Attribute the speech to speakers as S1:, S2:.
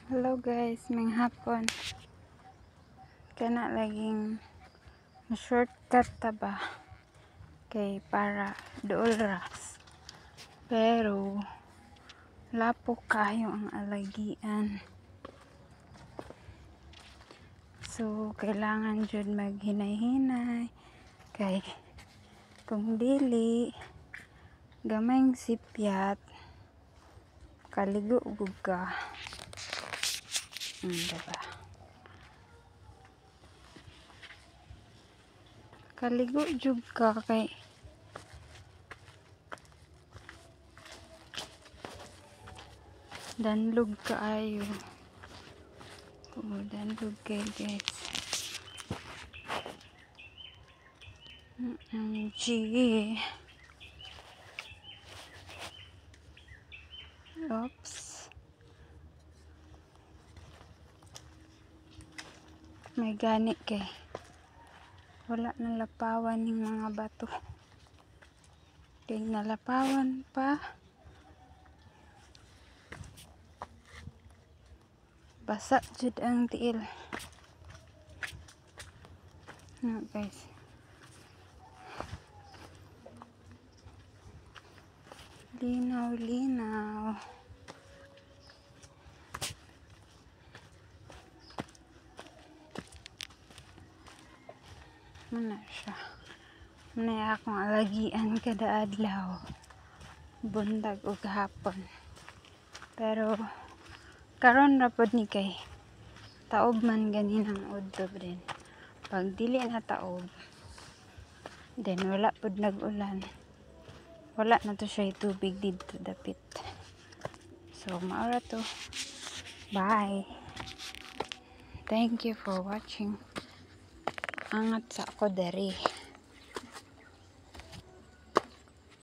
S1: Hello guys, may hapon. Kana laging shortcut ta ba kay para dool ras. Pero lapo kayo ang alagian. So kailangan jud maghinay-hinay kay kung dili gamayng sipyat kaligo ug ka. Diba? Kaligo jud ka kay danlog kaayo. Danlog kay guys. Gee. Oops. May gani kay wala na lapawan ng mga bato. Kay nalapawan pa. Basa jud ang tiil. Guys. Linaw-linaw. Muna siya. Muna akong alagian kada adlaw. Bundag o hapon. Pero karon ra pod ni kay taob man ganinang udto din. Pag dili na taob, then wala pod nag-ulan. Wala na to siya tubig dito dapit. So maura to. Bye. Thank you for watching. Angat sa ako dere.